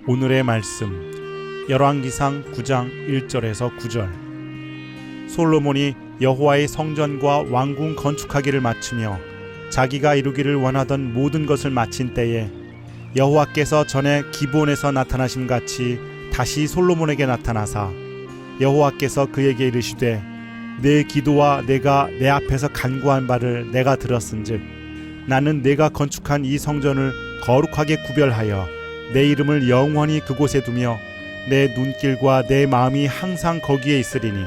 오늘의 말씀 열왕기상 9장 1절에서 9절. 솔로몬이 여호와의 성전과 왕궁 건축하기를 마치며 자기가 이루기를 원하던 모든 것을 마친 때에 여호와께서 전에 기브온에서 나타나심 같이 다시 솔로몬에게 나타나사 여호와께서 그에게 이르시되 내 기도와 내가 내 앞에서 간구한 바를 내가 들었은즉 나는 내가 건축한 이 성전을 거룩하게 구별하여 내 이름을 영원히 그곳에 두며 내 눈길과 내 마음이 항상 거기에 있으리니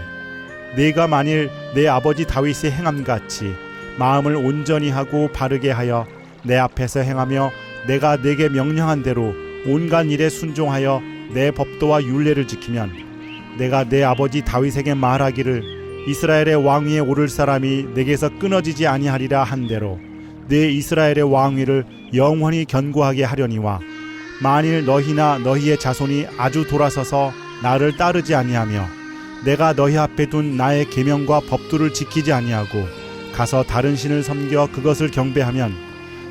내가 만일 내 아버지 다윗의 행함같이 마음을 온전히 하고 바르게 하여 내 앞에서 행하며 내가 내게 명령한 대로 온갖 일에 순종하여 내 법도와 율례를 지키면 내가 내 아버지 다윗에게 말하기를 이스라엘의 왕위에 오를 사람이 내게서 끊어지지 아니하리라 한 대로 내 이스라엘의 왕위를 영원히 견고하게 하려니와 만일 너희나 너희의 자손이 아주 돌아서서 나를 따르지 아니하며 내가 너희 앞에 둔 나의 계명과 법도를 지키지 아니하고 가서 다른 신을 섬겨 그것을 경배하면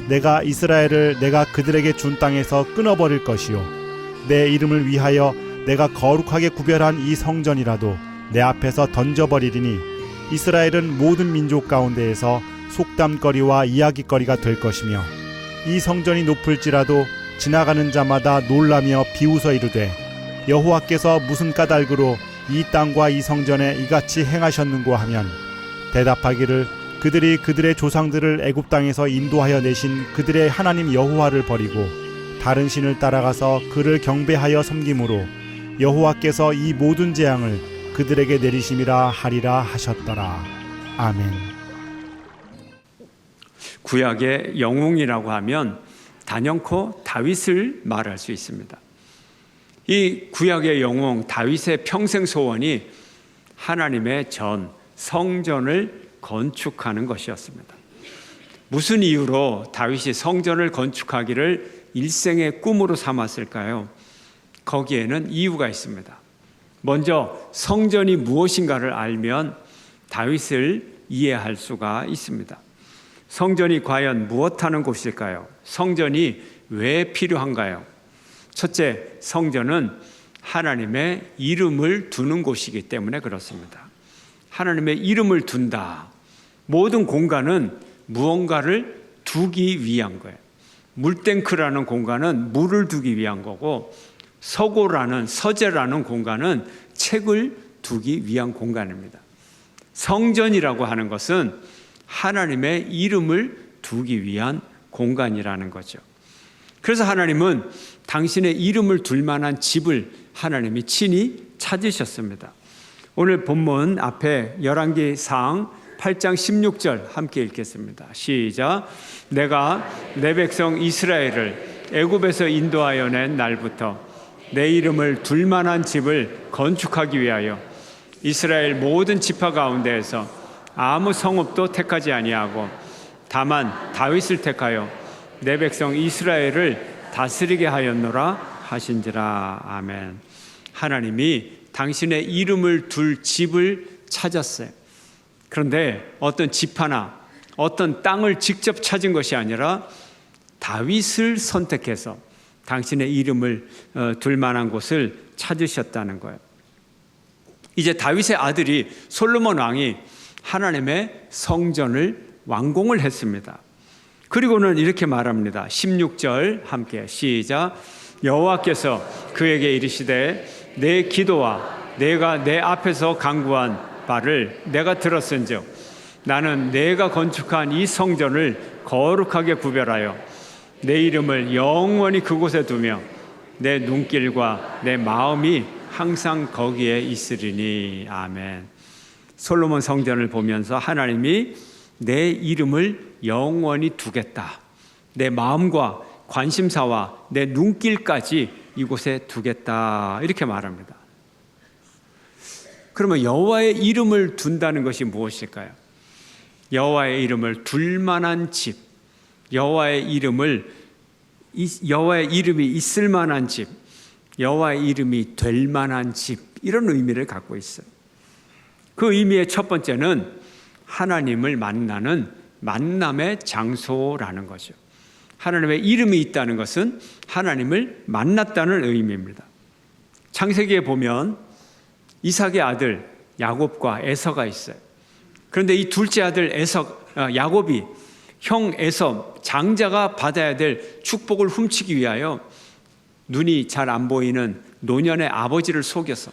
내가 이스라엘을 내가 그들에게 준 땅에서 끊어버릴 것이요 내 이름을 위하여 내가 거룩하게 구별한 이 성전이라도 내 앞에서 던져버리리니 이스라엘은 모든 민족 가운데에서 속담거리와 이야기거리가 될 것이며 이 성전이 높을지라도 지나가는 자마다 놀라며 비웃어 이르되 여호와께서 무슨 까닭으로 이 땅과 이 성전에 이같이 행하셨는고 하면 대답하기를 그들이 그들의 조상들을 애굽 땅에서 인도하여 내신 그들의 하나님 여호와를 버리고 다른 신을 따라가서 그를 경배하여 섬김으로 여호와께서 이 모든 재앙을 그들에게 내리심이라 하리라 하셨더라. 아멘. 구약의 영웅이라고 하면 단연코 다윗을 말할 수 있습니다. 이 구약의 영웅 다윗의 평생 소원이 하나님의 전 성전을 건축하는 것이었습니다. 무슨 이유로 다윗이 성전을 건축하기를 일생의 꿈으로 삼았을까요? 거기에는 이유가 있습니다. 먼저 성전이 무엇인가를 알면 다윗을 이해할 수가 있습니다. 성전이 과연 무엇하는 곳일까요? 성전이 왜 필요한가요? 첫째, 성전은 하나님의 이름을 두는 곳이기 때문에 그렇습니다. 하나님의 이름을 둔다. 모든 공간은 무언가를 두기 위한 거예요. 물탱크라는 공간은 물을 두기 위한 거고 서재라는 공간은 책을 두기 위한 공간입니다. 성전이라고 하는 것은 하나님의 이름을 두기 위한 공간이라는 거죠. 그래서 하나님은 당신의 이름을 둘 만한 집을 하나님이 친히 찾으셨습니다. 오늘 본문 앞에 열왕기상 8장 16절 함께 읽겠습니다. 시작. 내가 내 백성 이스라엘을 애굽에서 인도하여 낸 날부터 내 이름을 둘 만한 집을 건축하기 위하여 이스라엘 모든 지파 가운데에서 아무 성읍도 택하지 아니하고 다만 다윗을 택하여 내 백성 이스라엘을 다스리게 하였노라 하신지라. 아멘. 하나님이 당신의 이름을 둘 집을 찾았어요. 그런데 어떤 집 하나, 어떤 땅을 직접 찾은 것이 아니라 다윗을 선택해서 당신의 이름을 둘 만한 곳을 찾으셨다는 거예요. 이제 다윗의 아들이 솔로몬 왕이 하나님의 성전을 완공을 했습니다. 그리고는 이렇게 말합니다. 16절 함께 시작. 여호와께서 그에게 이르시되 내 기도와 내가 내 앞에서 간구한 바를 내가 들었은즉 나는 내가 건축한 이 성전을 거룩하게 구별하여 내 이름을 영원히 그곳에 두며 내 눈길과 내 마음이 항상 거기에 있으리니. 아멘. 솔로몬 성전을 보면서 하나님이 내 이름을 영원히 두겠다. 내 마음과 관심사와 내 눈길까지 이곳에 두겠다. 이렇게 말합니다. 그러면 여호와의 이름을 둔다는 것이 무엇일까요? 여호와의 이름을 둘 만한 집, 여호와의 이름이 있을 만한 집, 여호와의 이름이 될 만한 집, 이런 의미를 갖고 있어요. 그 의미의 첫 번째는 하나님을 만나는 만남의 장소라는 거죠. 하나님의 이름이 있다는 것은 하나님을 만났다는 의미입니다. 창세기에 보면 이삭의 아들 야곱과 에서가 있어요. 그런데 이 둘째 아들 야곱이 형 에서 장자가 받아야 될 축복을 훔치기 위하여 눈이 잘 안 보이는 노년의 아버지를 속여서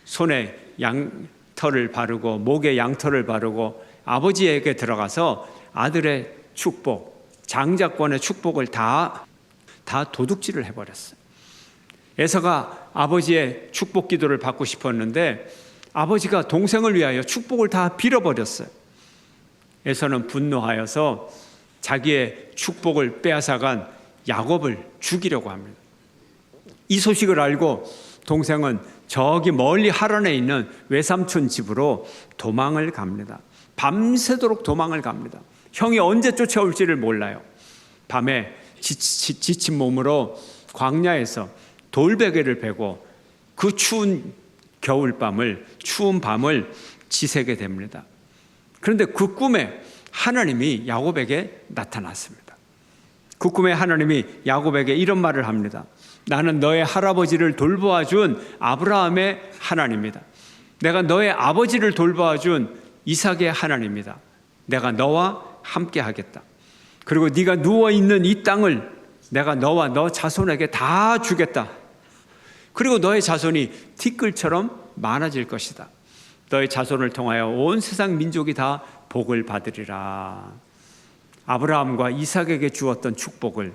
손에 양털을 바르고 목에 양털을 바르고 아버지에게 들어가서 아들의 축복, 장자권의 축복을 다 도둑질을 해버렸어요. 에서가 아버지의 축복 기도를 받고 싶었는데 아버지가 동생을 위하여 축복을 다 빌어버렸어요. 에서는 분노하여서 자기의 축복을 빼앗아간 야곱을 죽이려고 합니다. 이 소식을 알고 동생은 저기 멀리 하란에 있는 외삼촌 집으로 도망을 갑니다. 밤새도록 도망을 갑니다. 형이 언제 쫓아올지를 몰라요. 밤에 지친 몸으로 광야에서 돌베개를 베고 그 추운 추운 밤을 지새게 됩니다. 그런데 그 꿈에 하나님이 야곱에게 나타났습니다. 그 꿈에 하나님이 야곱에게 이런 말을 합니다. 나는 너의 할아버지를 돌보아준 아브라함의 하나님이다. 내가 너의 아버지를 돌보아준 이삭의 하나님이다. 내가 너와 함께 하겠다. 그리고 네가 누워있는 이 땅을 내가 너와 너 자손에게 다 주겠다. 그리고 너의 자손이 티끌처럼 많아질 것이다. 너의 자손을 통하여 온 세상 민족이 다 복을 받으리라. 아브라함과 이삭에게 주었던 축복을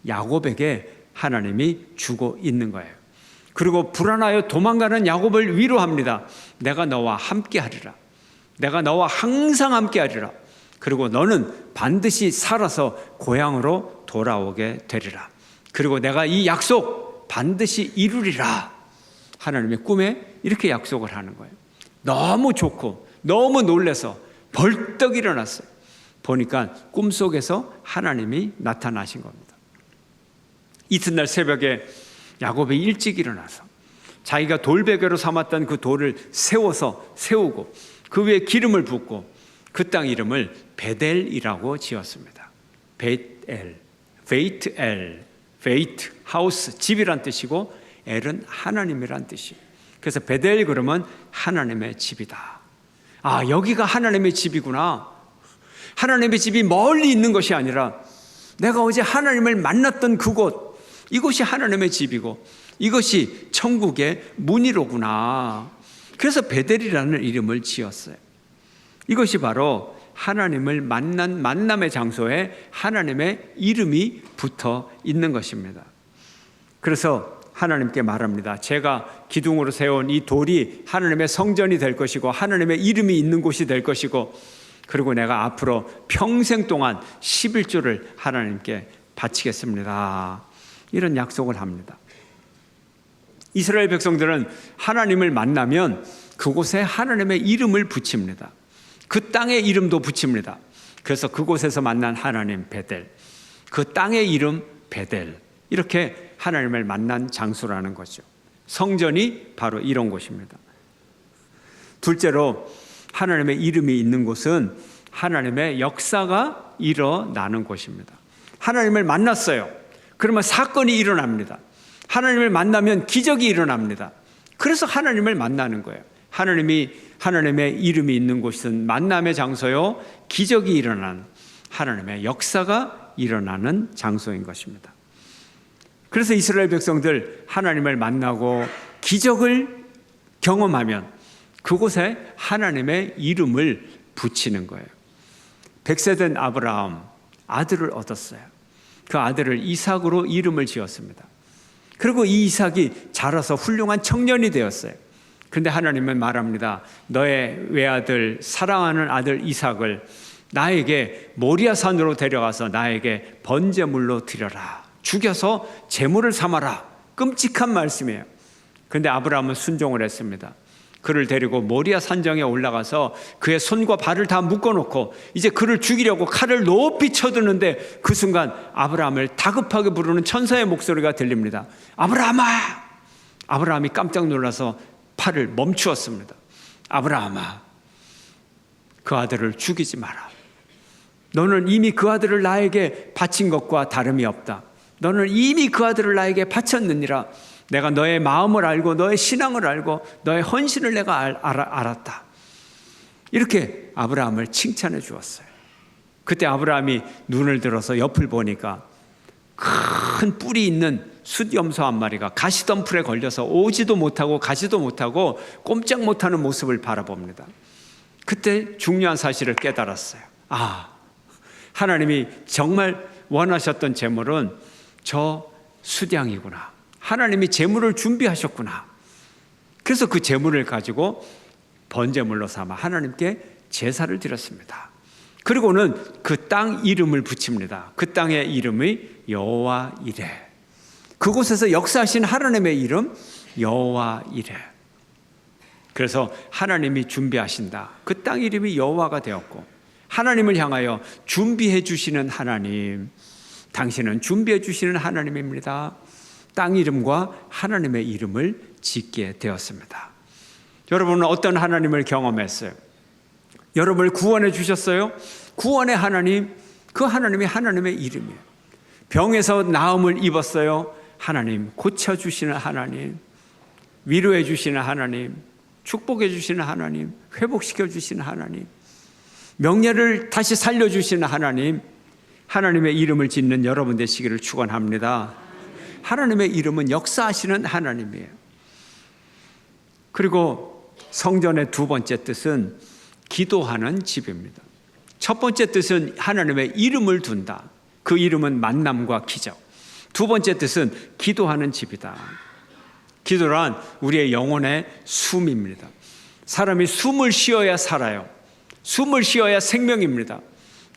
야곱에게 하나님이 주고 있는 거예요. 그리고 불안하여 도망가는 야곱을 위로합니다. 내가 너와 함께 하리라. 내가 너와 항상 함께 하리라. 그리고 너는 반드시 살아서 고향으로 돌아오게 되리라. 그리고 내가 이 약속 반드시 이루리라. 하나님의 꿈에 이렇게 약속을 하는 거예요. 너무 좋고 너무 놀라서 벌떡 일어났어요. 보니까 꿈속에서 하나님이 나타나신 겁니다. 이튿날 새벽에 야곱이 일찍 일어나서 자기가 돌베개로 삼았던 그 돌을 세우고 그 위에 기름을 붓고 그 땅 이름을 베델이라고 지었습니다. 베이트, 하우스, 집이란 뜻이고 엘은 하나님이란 뜻이에요. 그래서 베델 그러면 하나님의 집이다. 아, 여기가 하나님의 집이구나. 하나님의 집이 멀리 있는 것이 아니라 내가 어제 하나님을 만났던 그곳, 이곳이 하나님의 집이고 이것이 천국의 문이로구나. 그래서 베델이라는 이름을 지었어요. 이것이 바로 하나님을 만난 만남의 장소에 하나님의 이름이 붙어 있는 것입니다. 그래서 하나님께 말합니다. 제가 기둥으로 세운 이 돌이 하나님의 성전이 될 것이고 하나님의 이름이 있는 곳이 될 것이고 그리고 내가 앞으로 평생 동안 11조를 하나님께 바치겠습니다. 이런 약속을 합니다. 이스라엘 백성들은 하나님을 만나면 그곳에 하나님의 이름을 붙입니다. 그 땅의 이름도 붙입니다. 그래서 그곳에서 만난 하나님 베델, 그 땅의 이름 베델, 이렇게 하나님을 만난 장소라는 거죠. 성전이 바로 이런 곳입니다. 둘째로 하나님의 이름이 있는 곳은 하나님의 역사가 일어나는 곳입니다. 하나님을 만났어요. 그러면 사건이 일어납니다. 하나님을 만나면 기적이 일어납니다. 그래서 하나님을 만나는 거예요. 하나님의 이름이 있는 곳은 만남의 장소요, 기적이 일어나는 하나님의 역사가 일어나는 장소인 것입니다. 그래서 이스라엘 백성들 하나님을 만나고 기적을 경험하면 그곳에 하나님의 이름을 붙이는 거예요. 100세 된 아브라함 아들을 얻었어요. 그 아들을 이삭으로 이름을 지었습니다. 그리고 이 이삭이 자라서 훌륭한 청년이 되었어요. 그런데 하나님은 말합니다. 너의 외아들, 사랑하는 아들 이삭을 나에게 모리아산으로 데려가서 나에게 번제물로 드려라. 죽여서 제물을 삼아라. 끔찍한 말씀이에요. 그런데 아브라함은 순종을 했습니다. 그를 데리고 모리아 산정에 올라가서 그의 손과 발을 다 묶어놓고 이제 그를 죽이려고 칼을 높이 쳐드는데 그 순간 아브라함을 다급하게 부르는 천사의 목소리가 들립니다. 아브라함아! 아브라함이 깜짝 놀라서 팔을 멈추었습니다. 아브라함아, 그 아들을 죽이지 마라. 너는 이미 그 아들을 나에게 바친 것과 다름이 없다. 너는 이미 그 아들을 나에게 바쳤느니라. 내가 너의 마음을 알고 너의 신앙을 알고 너의 헌신을 내가 알았다. 이렇게 아브라함을 칭찬해 주었어요. 그때 아브라함이 눈을 들어서 옆을 보니까 큰 뿔이 있는 숫염소 한 마리가 가시덤불에 걸려서 오지도 못하고 가지도 못하고 꼼짝 못하는 모습을 바라봅니다. 그때 중요한 사실을 깨달았어요. 하나님이 정말 원하셨던 제물은 저 숫양이구나. 하나님이 제물을 준비하셨구나. 그래서 그 제물을 가지고 번제물로 삼아 하나님께 제사를 드렸습니다. 그리고는 그 땅 이름을 붙입니다. 그 땅의 이름이 여호와 이레. 그곳에서 역사하신 하나님의 이름 여호와 이레. 그래서 하나님이 준비하신다. 그 땅 이름이 여호와가 되었고, 하나님을 향하여 준비해 주시는 하나님, 당신은 준비해 주시는 하나님입니다. 땅 이름과 하나님의 이름을 짓게 되었습니다. 여러분은 어떤 하나님을 경험했어요? 여러분을 구원해 주셨어요? 구원의 하나님, 그 하나님이 하나님의 이름이에요. 병에서 나음을 입었어요? 하나님, 고쳐주시는 하나님, 위로해 주시는 하나님, 축복해 주시는 하나님, 회복시켜 주시는 하나님, 명예를 다시 살려주시는 하나님, 하나님의 이름을 짓는 여러분 되시기를 축원합니다. 하나님의 이름은 역사하시는 하나님이에요. 그리고 성전의 두 번째 뜻은 기도하는 집입니다. 첫 번째 뜻은 하나님의 이름을 둔다. 그 이름은 만남과 기적. 두 번째 뜻은 기도하는 집이다. 기도란 우리의 영혼의 숨입니다. 사람이 숨을 쉬어야 살아요. 숨을 쉬어야 생명입니다.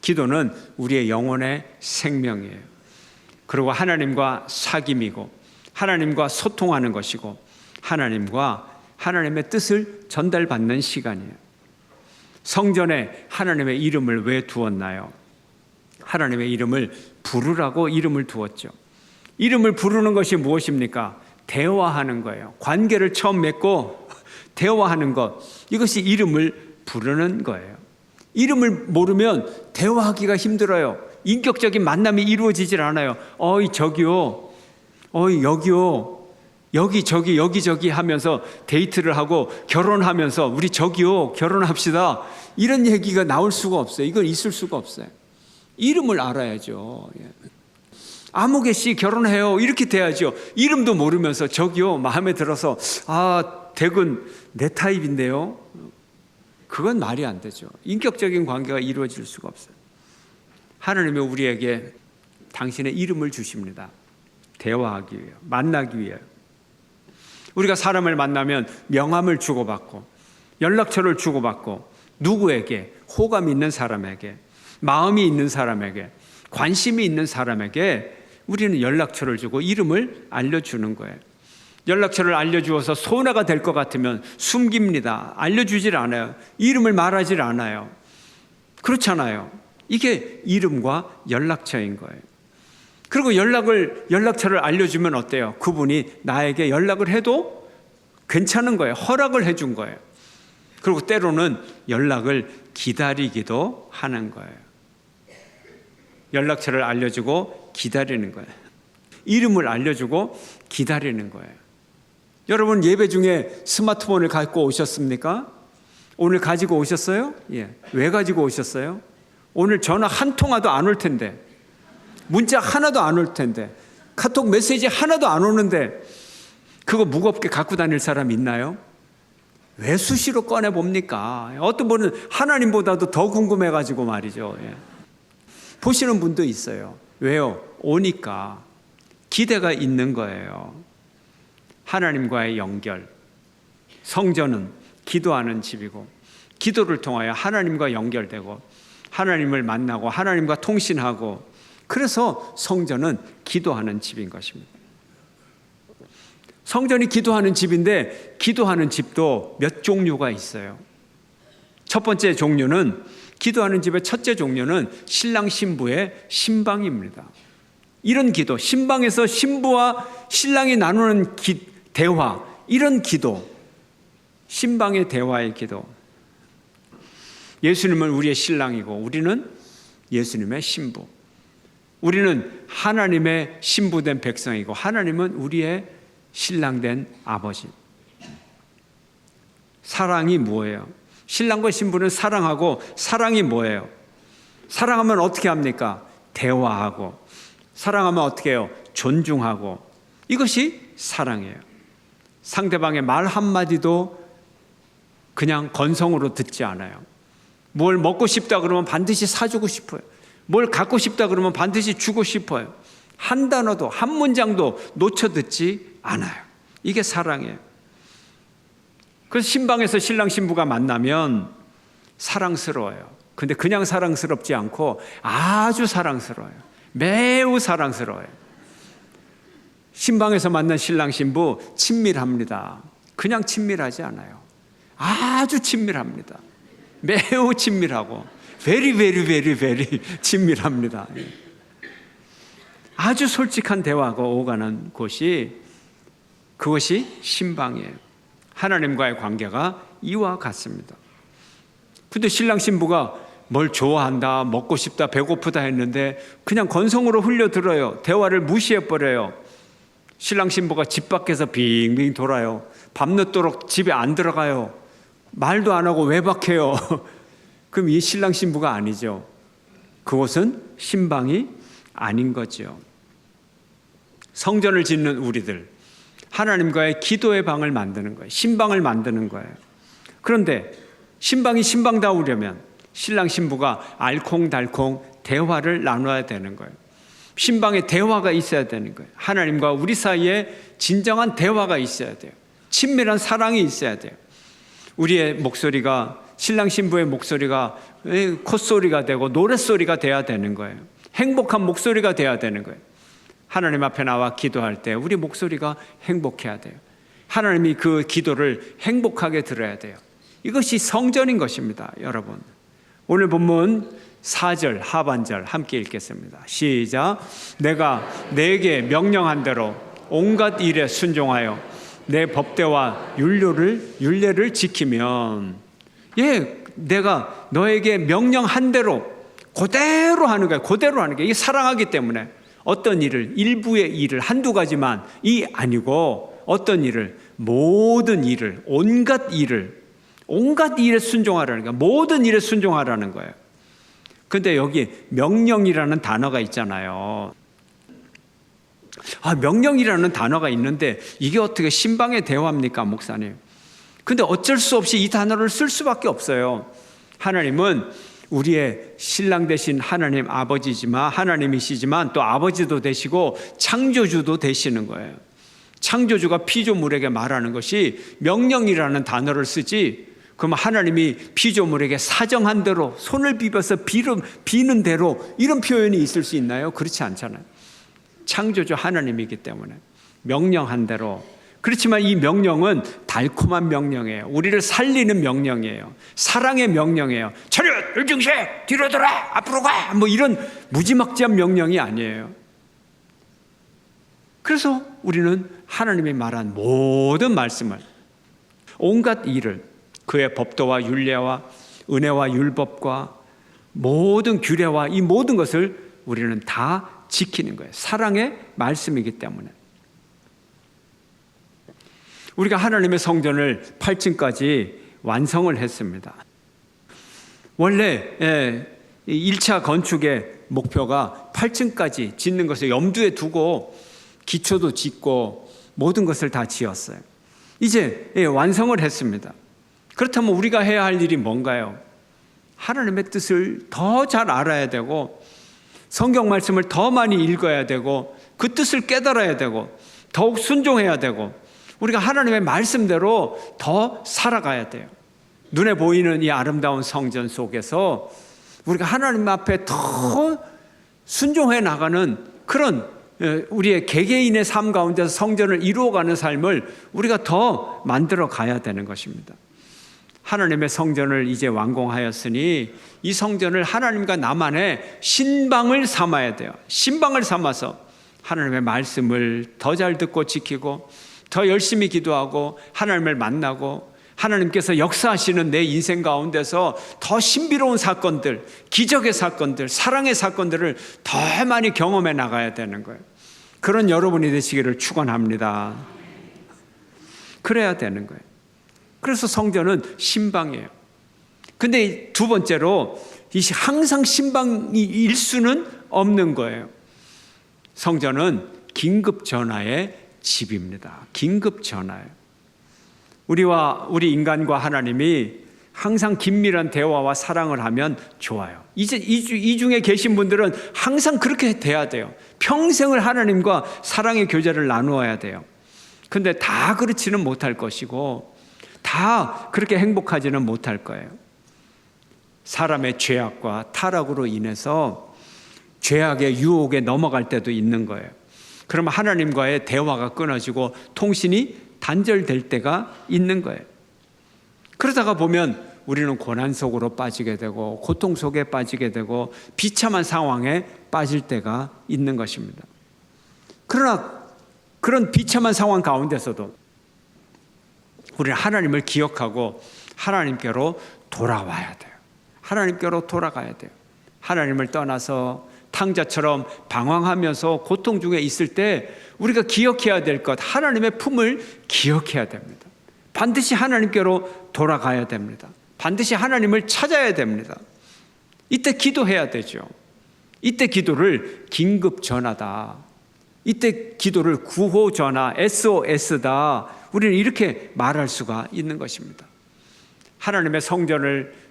기도는 우리의 영혼의 생명이에요. 그리고 하나님과 사귐이고 하나님과 소통하는 것이고 하나님의 뜻을 전달받는 시간이에요. 성전에 하나님의 이름을 왜 두었나요? 하나님의 이름을 부르라고 이름을 두었죠. 이름을 부르는 것이 무엇입니까? 대화하는 거예요. 관계를 처음 맺고 대화하는 것, 이것이 이름을 부르는 거예요. 이름을 모르면 대화하기가 힘들어요. 인격적인 만남이 이루어지질 않아요. 어이 저기요, 어이 여기요, 여기저기 여기저기 하면서 데이트를 하고 결혼하면서 우리 저기요 결혼합시다, 이런 얘기가 나올 수가 없어요. 이건 있을 수가 없어요. 이름을 알아야죠. 아무개 씨 결혼해요 이렇게 돼야죠. 이름도 모르면서 저기요 마음에 들어서 댁은 내 타입인데요, 그건 말이 안 되죠. 인격적인 관계가 이루어질 수가 없어요. 하나님이 우리에게 당신의 이름을 주십니다. 대화하기 위해, 만나기 위해. 우리가 사람을 만나면 명함을 주고받고 연락처를 주고받고 누구에게? 호감이 있는 사람에게, 마음이 있는 사람에게, 관심이 있는 사람에게 우리는 연락처를 주고 이름을 알려주는 거예요. 연락처를 알려주어서 손해가 될 것 같으면 숨깁니다. 알려주질 않아요. 이름을 말하질 않아요. 그렇잖아요. 이게 이름과 연락처인 거예요. 그리고 연락처를 알려주면 어때요? 그분이 나에게 연락을 해도 괜찮은 거예요. 허락을 해준 거예요. 그리고 때로는 연락을 기다리기도 하는 거예요. 연락처를 알려주고 기다리는 거예요. 이름을 알려주고 기다리는 거예요. 여러분 예배 중에 스마트폰을 갖고 오셨습니까? 오늘 가지고 오셨어요? 예. 왜 가지고 오셨어요? 오늘 전화 한 통화도 안 올 텐데, 문자 하나도 안 올 텐데, 카톡 메시지 하나도 안 오는데 그거 무겁게 갖고 다닐 사람 있나요? 왜 수시로 꺼내 봅니까? 어떤 분은 하나님보다도 더 궁금해가지고 말이죠. 예. 보시는 분도 있어요. 왜요? 오니까 기대가 있는 거예요. 하나님과의 연결. 성전은 기도하는 집이고 기도를 통하여 하나님과 연결되고 하나님을 만나고 하나님과 통신하고, 그래서 성전은 기도하는 집인 것입니다. 성전이 기도하는 집인데 기도하는 집도 몇 종류가 있어요. 첫 번째 종류는, 기도하는 집의 첫째 종류는 신랑 신부의 신방입니다. 이런 기도, 신방에서 신부와 신랑이 나누는 대화, 이런 기도, 신방의 대화의 기도. 예수님은 우리의 신랑이고 우리는 예수님의 신부. 우리는 하나님의 신부된 백성이고 하나님은 우리의 신랑된 아버지. 사랑이 뭐예요? 신랑과 신부는 사랑하고, 사랑이 뭐예요? 사랑하면 어떻게 합니까? 대화하고. 사랑하면 어떻게 해요? 존중하고. 이것이 사랑이에요. 상대방의 말 한마디도 그냥 건성으로 듣지 않아요. 뭘 먹고 싶다 그러면 반드시 사주고 싶어요. 뭘 갖고 싶다 그러면 반드시 주고 싶어요. 한 단어도, 한 문장도 놓쳐 듣지 않아요. 이게 사랑이에요. 그래서 신방에서 신랑 신부가 만나면 사랑스러워요. 근데 그냥 사랑스럽지 않고 아주 사랑스러워요. 매우 사랑스러워요. 신방에서 만난 신랑 신부 친밀합니다. 그냥 친밀하지 않아요. 아주 친밀합니다. 매우 친밀하고 very 친밀합니다. 아주 솔직한 대화가 오가는 곳이, 그것이 신방이에요. 하나님과의 관계가 이와 같습니다. 근데 신랑 신부가 뭘 좋아한다, 먹고 싶다, 배고프다 했는데 그냥 건성으로 흘려들어요. 대화를 무시해버려요. 신랑 신부가 집 밖에서 빙빙 돌아요. 밤늦도록 집에 안 들어가요. 말도 안 하고 외박해요. 그럼 이 신랑 신부가 아니죠. 그곳은 신방이 아닌 거죠. 성전을 짓는 우리들, 하나님과의 기도의 방을 만드는 거예요. 신방을 만드는 거예요. 그런데 신방이 신방다우려면 신랑 신부가 알콩달콩 대화를 나눠야 되는 거예요. 신방에 대화가 있어야 되는 거예요. 하나님과 우리 사이에 진정한 대화가 있어야 돼요. 친밀한 사랑이 있어야 돼요. 우리의 목소리가, 신랑 신부의 목소리가 콧소리가 되고 노랫소리가 돼야 되는 거예요. 행복한 목소리가 돼야 되는 거예요. 하나님 앞에 나와 기도할 때 우리 목소리가 행복해야 돼요. 하나님이 그 기도를 행복하게 들어야 돼요. 이것이 성전인 것입니다, 여러분. 오늘 본문 4절 하반절 함께 읽겠습니다. 시작. 내가 내게 명령한 대로 온갖 일에 순종하여 내 법대와 율례를 지키면, 내가 너에게 명령한 대로 그대로 하는 거예요. 그대로 하는 게, 이게 사랑하기 때문에 어떤 일을, 일부의 일을, 한두 가지만 이 아니고 어떤 일을, 모든 일을, 온갖 일에 순종하라는 거예요. 모든 일에 순종하라는 거예요. 근데 여기 명령이라는 단어가 있잖아요. 명령이라는 단어가 있는데 이게 어떻게 신방의 대화입니까, 목사님? 근데 어쩔 수 없이 이 단어를 쓸 수밖에 없어요. 하나님은 우리의 신랑 되신 하나님 아버지지만, 하나님이시지만 또 아버지도 되시고 창조주도 되시는 거예요. 창조주가 피조물에게 말하는 것이 명령이라는 단어를 쓰지, 그럼 하나님이 피조물에게 사정한 대로 손을 비벼서 비는 대로 이런 표현이 있을 수 있나요? 그렇지 않잖아요. 창조주 하나님이기 때문에 명령한 대로. 그렇지만 이 명령은 달콤한 명령이에요. 우리를 살리는 명령이에요. 사랑의 명령이에요. 차렷, 일중식, 뒤로 돌아, 앞으로 가, 뭐 이런 무지막지한 명령이 아니에요. 그래서 우리는 하나님이 말한 모든 말씀을, 온갖 일을, 그의 법도와 율례와 은혜와 율법과 모든 규례와 이 모든 것을 우리는 다 지키는 거예요. 사랑의 말씀이기 때문에. 우리가 하나님의 성전을 8층까지 완성을 했습니다. 원래 1차 건축의 목표가 8층까지 짓는 것을 염두에 두고 기초도 짓고 모든 것을 다 지었어요. 이제 완성을 했습니다. 그렇다면 우리가 해야 할 일이 뭔가요? 하나님의 뜻을 더 잘 알아야 되고, 성경 말씀을 더 많이 읽어야 되고, 그 뜻을 깨달아야 되고, 더욱 순종해야 되고, 우리가 하나님의 말씀대로 더 살아가야 돼요. 눈에 보이는 이 아름다운 성전 속에서 우리가 하나님 앞에 더 순종해 나가는 그런 우리의 개개인의 삶 가운데서 성전을 이루어가는 삶을 우리가 더 만들어 가야 되는 것입니다. 하나님의 성전을 이제 완공하였으니 이 성전을 하나님과 나만의 신방을 삼아야 돼요. 신방을 삼아서 하나님의 말씀을 더 잘 듣고 지키고, 더 열심히 기도하고, 하나님을 만나고, 하나님께서 역사하시는 내 인생 가운데서 더 신비로운 사건들, 기적의 사건들, 사랑의 사건들을 더 많이 경험해 나가야 되는 거예요. 그런 여러분이 되시기를 축원합니다. 그래야 되는 거예요. 그래서 성전은 신방이에요. 근데 두 번째로 항상 신방일 수는 없는 거예요. 성전은 긴급 전화의 집입니다. 긴급 전화예요. 우리 인간과 하나님이 항상 긴밀한 대화와 사랑을 하면 좋아요. 이제 이 중에 계신 분들은 항상 그렇게 돼야 돼요. 평생을 하나님과 사랑의 교제를 나누어야 돼요. 근데 다 그렇지는 못할 것이고 다 그렇게 행복하지는 못할 거예요. 사람의 죄악과 타락으로 인해서 죄악의 유혹에 넘어갈 때도 있는 거예요. 그러면 하나님과의 대화가 끊어지고 통신이 단절될 때가 있는 거예요. 그러다가 보면 우리는 고난 속으로 빠지게 되고 고통 속에 빠지게 되고 비참한 상황에 빠질 때가 있는 것입니다. 그러나 그런 비참한 상황 가운데서도 우리는 하나님을 기억하고 하나님께로 돌아와야 돼요. 하나님께로 돌아가야 돼요. 하나님을 떠나서 탕자처럼 방황하면서 고통 중에 있을 때 우리가 기억해야 될 것, 하나님의 품을 기억해야 됩니다. 반드시 하나님께로 돌아가야 됩니다. 반드시 하나님을 찾아야 됩니다. 이때 기도해야 되죠. 이때 기도를 긴급 전화다. 이때 기도를 구호 전화, SOS다. 우리는 이렇게 말할 수가 있는 것입니다. 하나님의 성전을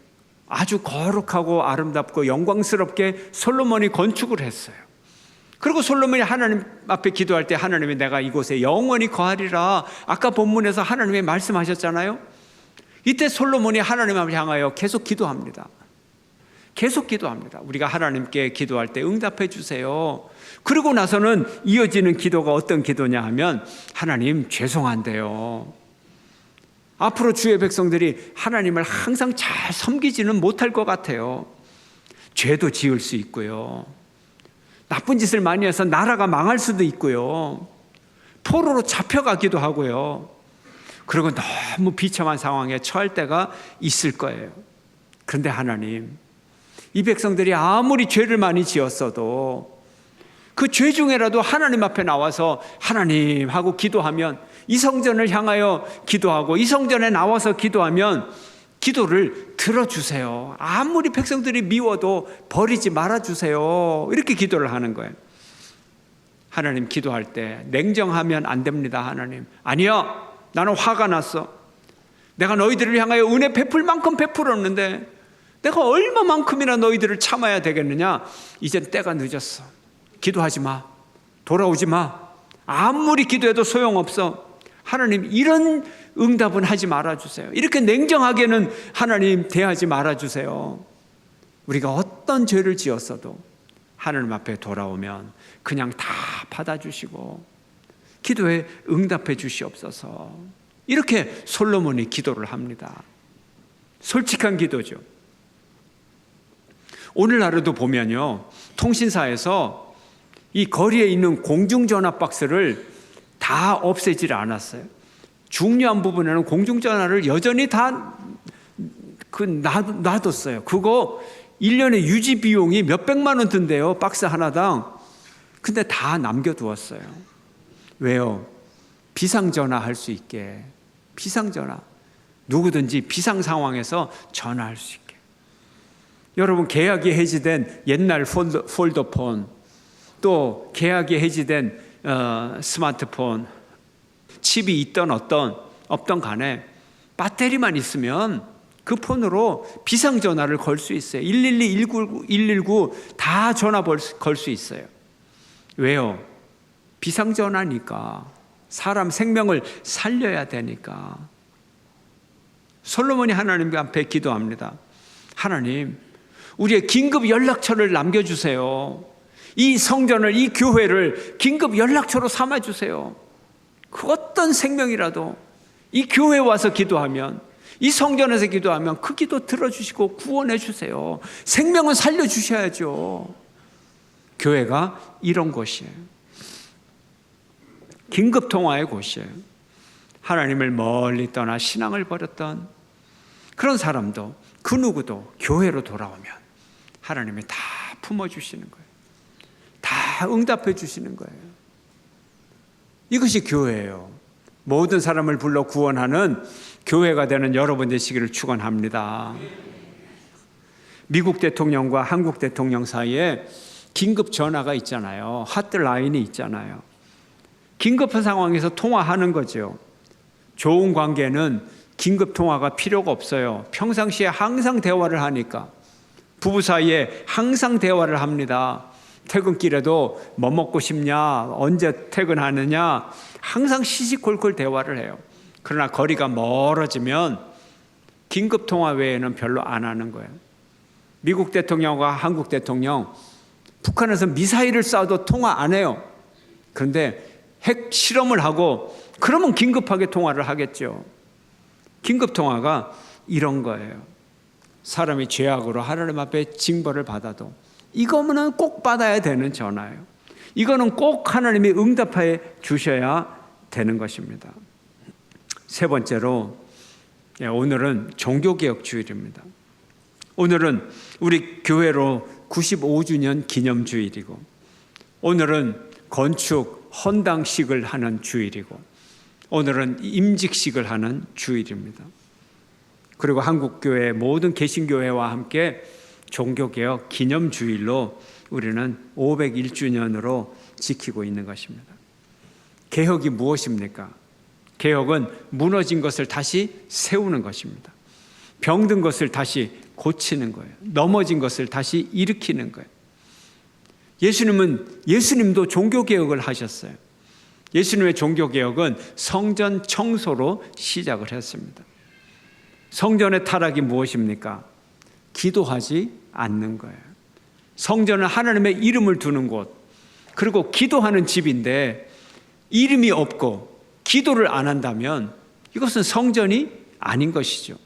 아주 거룩하고 아름답고 영광스럽게 솔로몬이 건축을 했어요. 그리고 솔로몬이 하나님 앞에 기도할 때 하나님이 내가 이곳에 영원히 거하리라. 아까 본문에서 하나님이 말씀하셨잖아요. 이때 솔로몬이 하나님을 향하여 계속 기도합니다. 계속 기도합니다. 우리가 하나님께 기도할 때 응답해 주세요. 그리고 나서는 이어지는 기도가 어떤 기도냐 하면 하나님 죄송한데요. 앞으로 주의 백성들이 하나님을 항상 잘 섬기지는 못할 것 같아요. 죄도 지을 수 있고요. 나쁜 짓을 많이 해서 나라가 망할 수도 있고요. 포로로 잡혀가기도 하고요. 그리고 너무 비참한 상황에 처할 때가 있을 거예요. 그런데 하나님, 이 백성들이 아무리 죄를 많이 지었어도 그 죄 중에라도 하나님 앞에 나와서 하나님 하고 기도하면, 이 성전을 향하여 기도하고 이 성전에 나와서 기도하면 기도를 들어주세요. 아무리 백성들이 미워도 버리지 말아주세요. 이렇게 기도를 하는 거예요. 하나님 기도할 때 냉정하면 안 됩니다. 하나님, 아니요, 나는 화가 났어. 내가 너희들을 향하여 은혜 베풀 만큼 베풀었는데 내가 얼마만큼이나 너희들을 참아야 되겠느냐. 이젠 때가 늦었어. 기도하지 마. 돌아오지 마. 아무리 기도해도 소용없어. 하나님, 이런 응답은 하지 말아주세요. 이렇게 냉정하게는 하나님 대하지 말아주세요. 우리가 어떤 죄를 지었어도 하나님 앞에 돌아오면 그냥 다 받아주시고 기도에 응답해 주시옵소서. 이렇게 솔로몬이 기도를 합니다. 솔직한 기도죠. 오늘날에도 보면요, 통신사에서 이 거리에 있는 공중전화 박스를 다 없애질 않았어요. 중요한 부분에는 공중전화를 여전히 다 놔뒀어요. 그거 1년에 유지 비용이 몇백만 원 든대요, 박스 하나당. 근데 다 남겨두었어요. 왜요? 비상전화 할 수 있게. 비상전화. 누구든지 비상 상황에서 전화할 수 있게. 여러분, 계약이 해지된 옛날 폴더폰, 또 계약이 해지된 스마트폰, 칩이 있던 없던 간에 배터리만 있으면 그 폰으로 비상전화를 걸 수 있어요. 112, 119 다 전화 걸 수 있어요. 왜요? 비상전화니까. 사람 생명을 살려야 되니까. 솔로몬이 하나님 앞에 기도합니다. 하나님, 우리의 긴급 연락처를 남겨주세요. 이 성전을, 이 교회를 긴급 연락처로 삼아주세요. 그 어떤 생명이라도 이 교회에 와서 기도하면, 이 성전에서 기도하면 그 기도 들어주시고 구원해 주세요. 생명은 살려주셔야죠. 교회가 이런 곳이에요. 긴급 통화의 곳이에요. 하나님을 멀리 떠나 신앙을 버렸던 그런 사람도 그 누구도 교회로 돌아오면 하나님이 다 품어주시는 거예요. 다 응답해 주시는 거예요. 이것이 교회예요. 모든 사람을 불러 구원하는 교회가 되는 여러분 되시기를 축원합니다. 미국 대통령과 한국 대통령 사이에 긴급 전화가 있잖아요. 핫라인이 있잖아요. 긴급한 상황에서 통화하는 거죠. 좋은 관계는 긴급 통화가 필요가 없어요. 평상시에 항상 대화를 하니까. 부부 사이에 항상 대화를 합니다. 퇴근길에도 뭐 먹고 싶냐, 언제 퇴근하느냐, 항상 시시콜콜 대화를 해요. 그러나 거리가 멀어지면 긴급 통화 외에는 별로 안 하는 거예요. 미국 대통령과 한국 대통령, 북한에서 미사일을 쏴도 통화 안 해요. 그런데 핵 실험을 하고 그러면 긴급하게 통화를 하겠죠. 긴급 통화가 이런 거예요. 사람이 죄악으로 하나님 앞에 징벌을 받아도 이거는 꼭 받아야 되는 전화예요. 이거는 꼭 하나님이 응답해 주셔야 되는 것입니다. 세 번째로, 오늘은 종교개혁 주일입니다. 오늘은 우리 교회로 95주년 기념주일이고, 오늘은 건축 헌당식을 하는 주일이고, 오늘은 임직식을 하는 주일입니다. 그리고 한국교회 모든 개신교회와 함께 종교개혁 기념주일로 우리는 501주년으로 지키고 있는 것입니다. 개혁이 무엇입니까? 개혁은 무너진 것을 다시 세우는 것입니다. 병든 것을 다시 고치는 거예요. 넘어진 것을 다시 일으키는 거예요. 예수님도 종교개혁을 하셨어요. 예수님의 종교개혁은 성전 청소로 시작을 했습니다. 성전의 타락이 무엇입니까? 기도하지 않는 거예요. 성전은 하나님의 이름을 두는 곳, 그리고 기도하는 집인데 이름이 없고 기도를 안 한다면 이것은 성전이 아닌 것이죠.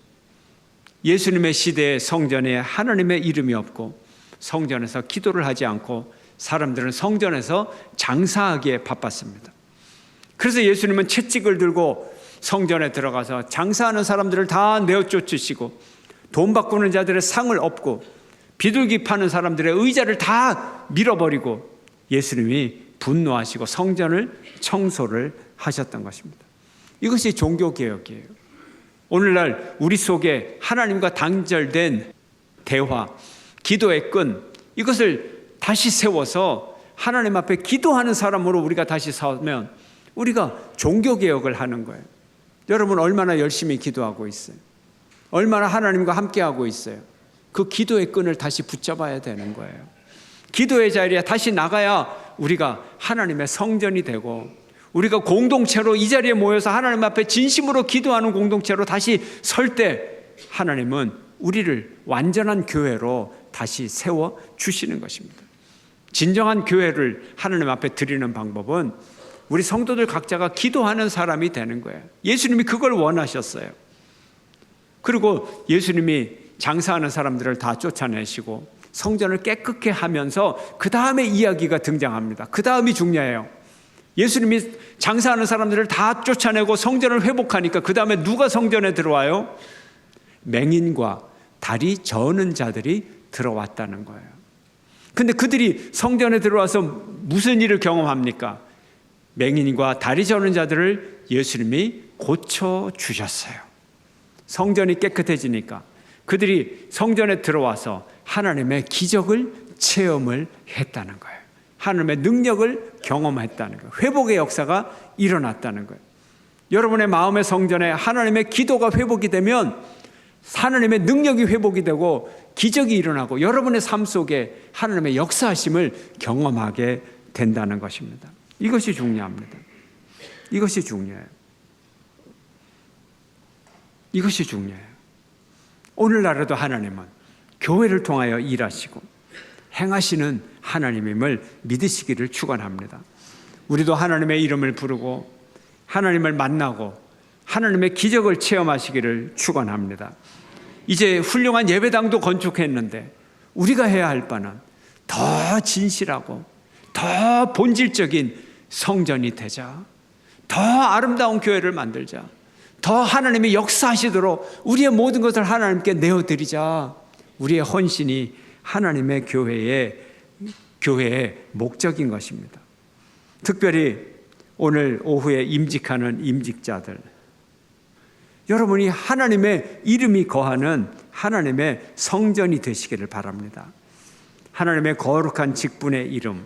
예수님의 시대의 성전에 하나님의 이름이 없고 성전에서 기도를 하지 않고 사람들은 성전에서 장사하기에 바빴습니다. 그래서 예수님은 채찍을 들고 성전에 들어가서 장사하는 사람들을 다 내어쫓으시고 돈 바꾸는 자들의 상을 엎고 비둘기 파는 사람들의 의자를 다 밀어버리고 예수님이 분노하시고 성전을 청소를 하셨던 것입니다. 이것이 종교개혁이에요. 오늘날 우리 속에 하나님과 단절된 대화, 기도의 끈, 이것을 다시 세워서 하나님 앞에 기도하는 사람으로 우리가 다시 서면 우리가 종교개혁을 하는 거예요. 여러분 얼마나 열심히 기도하고 있어요? 얼마나 하나님과 함께하고 있어요? 그 기도의 끈을 다시 붙잡아야 되는 거예요. 기도의 자리에 다시 나가야 우리가 하나님의 성전이 되고 우리가 공동체로 이 자리에 모여서 하나님 앞에 진심으로 기도하는 공동체로 다시 설 때 하나님은 우리를 완전한 교회로 다시 세워 주시는 것입니다. 진정한 교회를 하나님 앞에 드리는 방법은 우리 성도들 각자가 기도하는 사람이 되는 거예요. 예수님이 그걸 원하셨어요. 그리고 예수님이 장사하는 사람들을 다 쫓아내시고 성전을 깨끗게 하면서 그 다음에 이야기가 등장합니다. 그 다음이 중요해요. 예수님이 장사하는 사람들을 다 쫓아내고 성전을 회복하니까 그 다음에 누가 성전에 들어와요? 맹인과 다리 저는 자들이 들어왔다는 거예요. 근데 그들이 성전에 들어와서 무슨 일을 경험합니까? 맹인과 다리 저는 자들을 예수님이 고쳐주셨어요. 성전이 깨끗해지니까 그들이 성전에 들어와서 하나님의 기적을 체험을 했다는 거예요. 하나님의 능력을 경험했다는 거예요. 회복의 역사가 일어났다는 거예요. 여러분의 마음의 성전에 하나님의 기도가 회복이 되면 하나님의 능력이 회복이 되고 기적이 일어나고 여러분의 삶 속에 하나님의 역사하심을 경험하게 된다는 것입니다. 이것이 중요합니다. 이것이 중요해요. 이것이 중요해요. 오늘날에도 하나님은 교회를 통하여 일하시고 행하시는 하나님임을 믿으시기를 축원합니다. 우리도 하나님의 이름을 부르고 하나님을 만나고 하나님의 기적을 체험하시기를 축원합니다. 이제 훌륭한 예배당도 건축했는데 우리가 해야 할 바는 더 진실하고 더 본질적인 성전이 되자, 더 아름다운 교회를 만들자. 더 하나님이 역사하시도록 우리의 모든 것을 하나님께 내어드리자. 우리의 헌신이 하나님의 교회의 목적인 것입니다. 특별히 오늘 오후에 임직하는 임직자들, 여러분이 하나님의 이름이 거하는 하나님의 성전이 되시기를 바랍니다. 하나님의 거룩한 직분의 이름,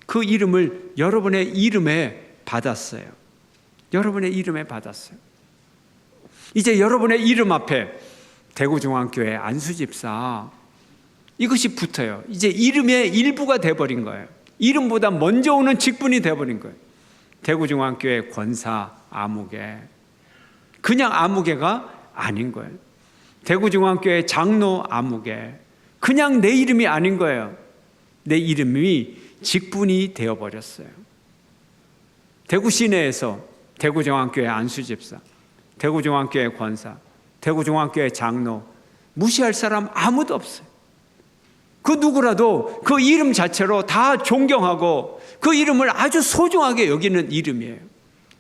그 이름을 여러분의 이름에 받았어요. 여러분의 이름에 받았어요. 이제 여러분의 이름 앞에 대구중앙교회 안수집사, 이것이 붙어요. 이제 이름의 일부가 돼버린 거예요. 이름보다 먼저 오는 직분이 돼버린 거예요. 대구중앙교회 권사 아무개, 그냥 아무개가 아닌 거예요. 대구중앙교회 장로 아무개, 그냥 내 이름이 아닌 거예요. 내 이름이 직분이 되어버렸어요. 대구 시내에서 대구중앙교회 안수집사, 대구중앙교회 권사, 대구중앙교회 장로, 무시할 사람 아무도 없어요. 그 누구라도 그 이름 자체로 다 존경하고 그 이름을 아주 소중하게 여기는 이름이에요.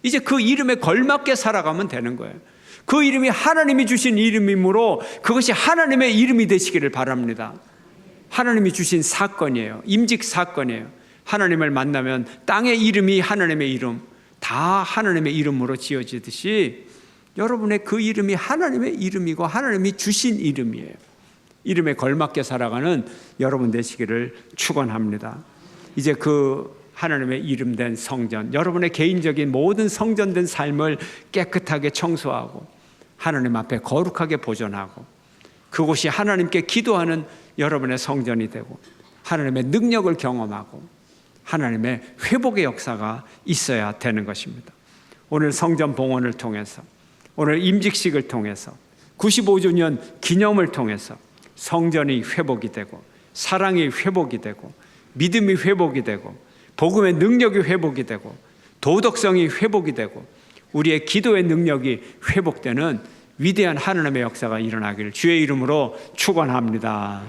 이제 그 이름에 걸맞게 살아가면 되는 거예요. 그 이름이 하나님이 주신 이름이므로 그것이 하나님의 이름이 되시기를 바랍니다. 하나님이 주신 사건이에요. 임직 사건이에요. 하나님을 만나면 땅의 이름이 하나님의 이름, 다 하나님의 이름으로 지어지듯이 여러분의 그 이름이 하나님의 이름이고 하나님이 주신 이름이에요. 이름에 걸맞게 살아가는 여러분 되시기를 축원합니다. 이제 그 하나님의 이름된 성전, 여러분의 개인적인 모든 성전된 삶을 깨끗하게 청소하고 하나님 앞에 거룩하게 보존하고 그곳이 하나님께 기도하는 여러분의 성전이 되고 하나님의 능력을 경험하고 하나님의 회복의 역사가 있어야 되는 것입니다. 오늘 성전 봉헌을 통해서, 오늘 임직식을 통해서, 95주년 기념을 통해서 성전이 회복이 되고 사랑이 회복이 되고 믿음이 회복이 되고 복음의 능력이 회복이 되고 도덕성이 회복이 되고 우리의 기도의 능력이 회복되는 위대한 하나님의 역사가 일어나기를 주의 이름으로 축원합니다.